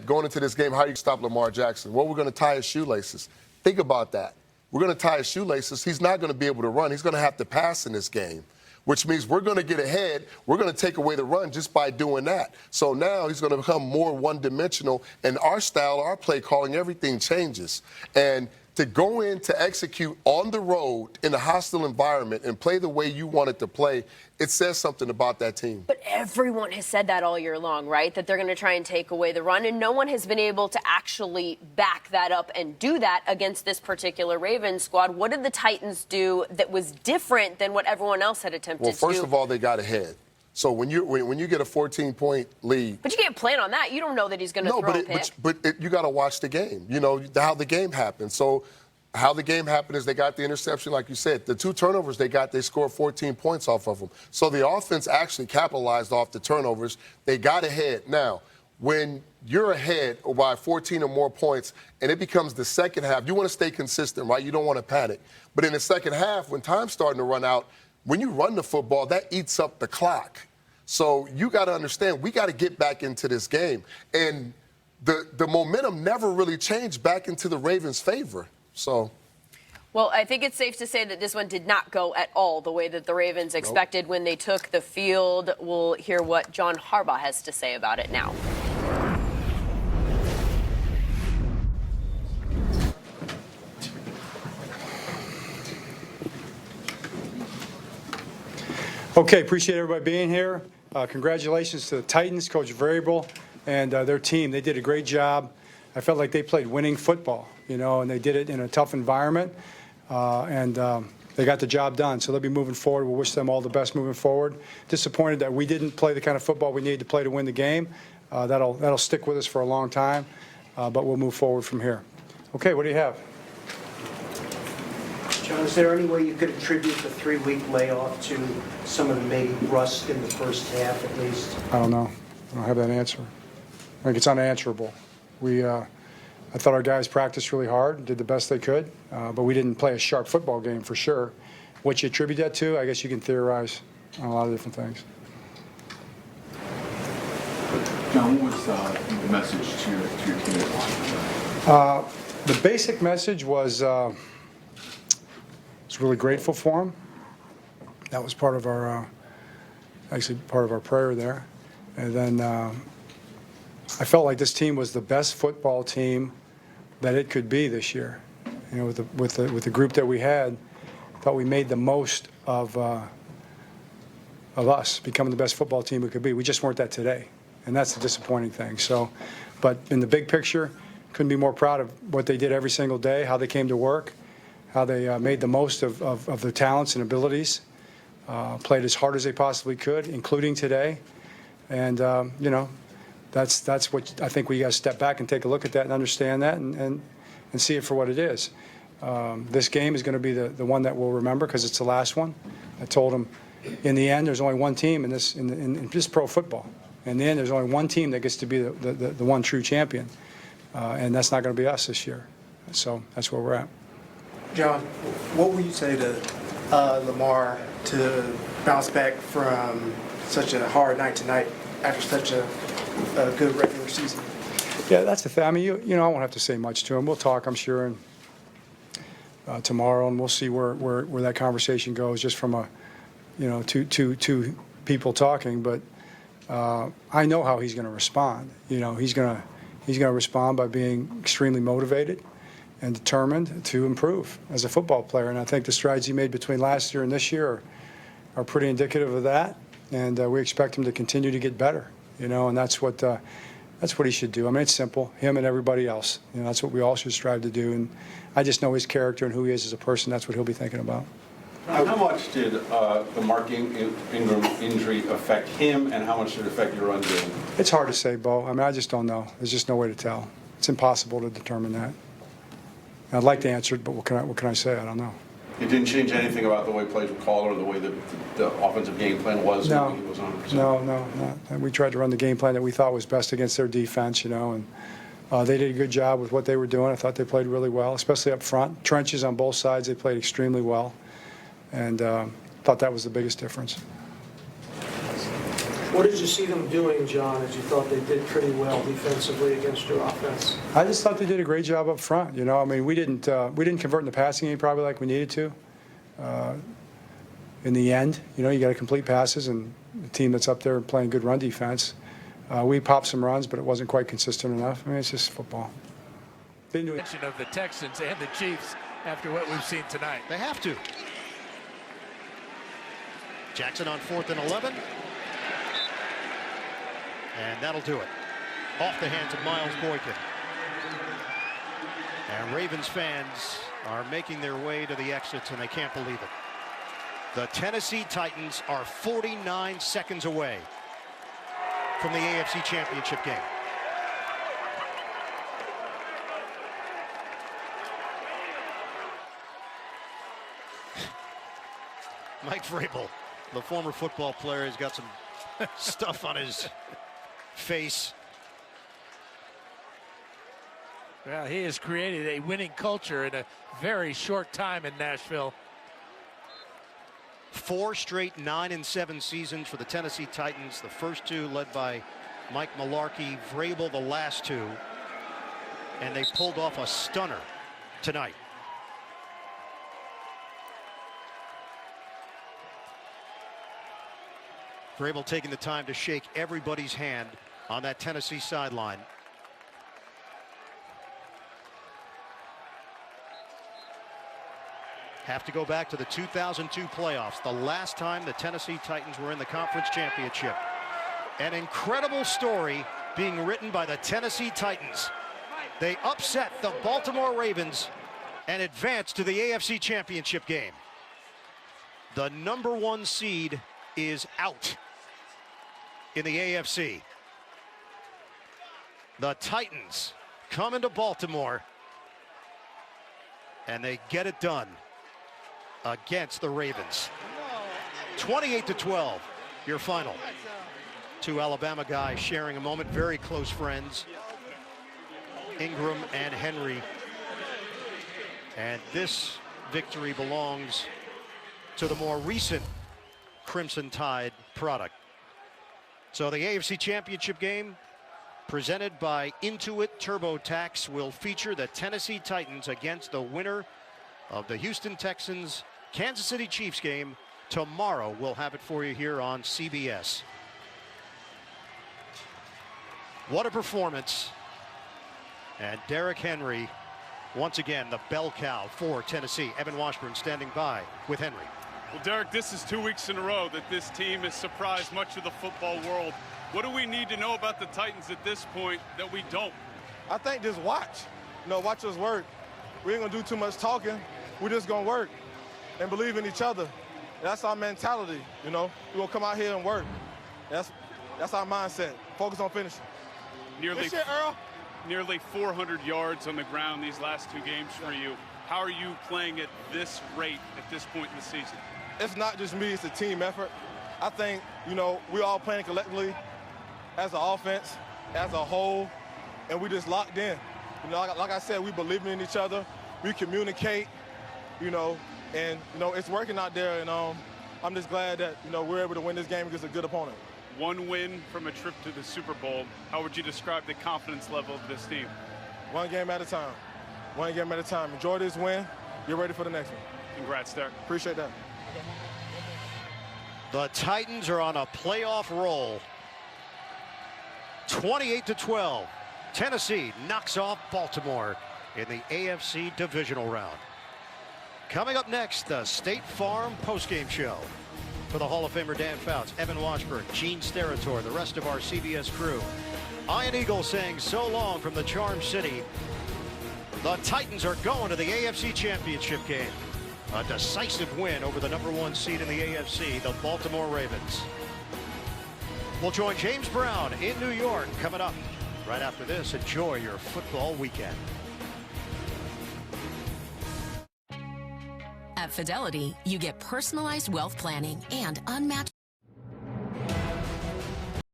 Going into this game, how you stop Lamar Jackson? Well, we're going to tie his shoelaces. Think about that. We're going to tie his shoelaces. He's not going to be able to run. He's going to have to pass in this game, which means we're going to get ahead. We're going to take away the run just by doing that. So now he's going to become more one-dimensional, and our style, our play calling, everything changes. And to go in to execute on the road in a hostile environment and play the way you want it to play, it says something about that team. But everyone has said that all year long, right? That they're going to try and take away the run, and no one has been able to actually back that up and do that against this particular Ravens squad. What did the Titans do that was different than what everyone else had attempted to do? Well, first of all, they got ahead. So when you get a 14-point lead, but you can't plan on that. You don't know that he's going to throw a pick. But you got to watch the game. You know how the game happened. So how the game happened is they got the interception, like you said. The 2 turnovers they got, they scored 14 points off of them. So the offense actually capitalized off the turnovers. They got ahead. Now, when you're ahead by 14 or more points and it becomes the second half, you want to stay consistent, right? You don't want to panic. But in the second half, when time's starting to run out, when you run the football, that eats up the clock. So you got to understand, we got to get back into this game. And the momentum never really changed back into the Ravens' favor. So, well, I think it's safe to say that this one did not go at all the way that the Ravens expected when they took the field. We'll hear what John Harbaugh has to say about it now. Okay, appreciate everybody being here. Congratulations to the Titans, Coach Vrabel, and their team. They did a great job. I felt like they played winning football, and they did it in a tough environment, and they got the job done. So they'll be moving forward. We'll wish them all the best moving forward. Disappointed that we didn't play the kind of football we needed to play to win the game. That'll stick with us for a long time, but we'll move forward from here. Okay, what do you have? John, is there any way you could attribute the 3-week layoff to some of the maybe rust in the first half at least? I don't know. I don't have that answer. I think it's unanswerable. I thought our guys practiced really hard, did the best they could, but we didn't play a sharp football game for sure. What you attribute that to, I guess you can theorize on a lot of different things. John, what was the message to your teammates? The basic message was really grateful for them. That was part of our, actually part of our prayer there. And then I felt like this team was the best football team that it could be this year. With the group that we had, I thought we made the most of us becoming the best football team we could be. We just weren't that today, and that's the disappointing thing. So, but in the big picture, couldn't be more proud of what they did every single day, how they came to work, how they made the most of their talents and abilities, played as hard as they possibly could, including today. And, that's what I think we got to step back and take a look at that and understand that and see it for what it is. This game is going to be the one that we'll remember because it's the last one. I told them, in the end, there's only one team in this pro football. In the end, there's only one team that gets to be the one true champion, and that's not going to be us this year. So that's where we're at. John, what would you say to Lamar to bounce back from such a hard night tonight after such a good regular season? Yeah, that's the thing. I mean, I won't have to say much to him. We'll talk, I'm sure, and tomorrow, and we'll see where that conversation goes, just from a, two people talking. But I know how he's going to respond. He's going to respond by being extremely motivated and determined to improve as a football player. And I think the strides he made between last year and this year are pretty indicative of that. And we expect him to continue to get better, and that's what he should do. I mean, it's simple. Him and everybody else. That's what we all should strive to do. And I just know his character and who he is as a person. That's what he'll be thinking about. How much did the Mark Ingram injury affect him, and how much did it affect your run game? It's hard to say, Bo. I mean, I just don't know. There's just no way to tell. It's impossible to determine that. I'd like to answer it, but what can I say? I don't know. It didn't change anything about the way plays were called or the way the offensive game plan was? No. When he was 100%? No. We tried to run the game plan that we thought was best against their defense, and they did a good job with what they were doing. I thought they played really well, especially up front. Trenches on both sides, they played extremely well, and thought that was the biggest difference. What did you see them doing, John, as you thought they did pretty well defensively against your offense? I just thought they did a great job up front. You know, I mean, we didn't convert in the passing game probably like we needed to. In the end, you know, you got to complete passes, and the team that's up there playing good run defense. We popped some runs, but it wasn't quite consistent enough. I mean, it's just football. Didn't do it. Of the Texans and the Chiefs after what we've seen tonight. They have to. Jackson on 4th and 11. And that'll do it. Off the hands of Miles Boykin. And Ravens fans are making their way to the exits, and they can't believe it. The Tennessee Titans are 49 seconds away from the AFC Championship game. Mike Vrabel, the former football player, has got some stuff on his face. Well, he has created a winning culture in a very short time in Nashville. 4 straight 9-7 seasons for the Tennessee Titans. The first 2 led by Mike Mularkey, Vrabel the last 2. And they pulled off a stunner tonight. Vrabel taking the time to shake everybody's hand on that Tennessee sideline. Have to go back to the 2002 playoffs, the last time the Tennessee Titans were in the conference championship. An incredible story being written by the Tennessee Titans. They upset the Baltimore Ravens and advance to the AFC Championship game. The #1 seed is out in the AFC. The Titans come into Baltimore and they get it done against the Ravens. 28-12, your final. 2 Alabama guys sharing a moment, very close friends. Ingram and Henry. And this victory belongs to the more recent Crimson Tide product. So the AFC Championship game, presented by Intuit TurboTax, will feature the Tennessee Titans against the winner of the Houston Texans Kansas City Chiefs game. Tomorrow we'll have it for you here on CBS. What a performance. And Derrick Henry, once again, the bell cow for Tennessee. Evan Washburn standing by with Henry. Well, Derrick, this is 2 weeks in a row that this team has surprised much of the football world. What do we need to know about the Titans at this point that we don't? I think just watch. You know, watch us work. We ain't going to do too much talking. We're just going to work and believe in each other. That's our mentality, you know. We're going to come out here and work. That's our mindset. Focus on finishing. Nearly 400 yards on the ground these last 2 games for you. How are you playing at this rate at this point in the season? It's not just me, it's a team effort. I think, you know, we're all playing collectively as an offense, as a whole, and we just locked in. You know, like I said, we believe in each other, we communicate, you know, and, you know, it's working out there, and I'm just glad that, you know, we're able to win this game against a good opponent. 1 win from a trip to the Super Bowl. How would you describe the confidence level of this team? 1 game at a time. 1 game at a time. Enjoy this win. Get ready for the next one. Congrats, Derrick. Appreciate that. The Titans are on a playoff roll. 28-12. Tennessee knocks off Baltimore in the AFC divisional round. Coming up next, the State Farm postgame show. For the Hall of Famer Dan Fouts, Evan Washburn, Gene Steratore, the rest of our CBS crew. Iron Eagle saying so long from the Charm City. The Titans are going to the AFC Championship game. A decisive win over the #1 seed in the AFC, the Baltimore Ravens. We'll join James Brown in New York coming up right after this. Enjoy your football weekend. At Fidelity, you get personalized wealth planning and unmatched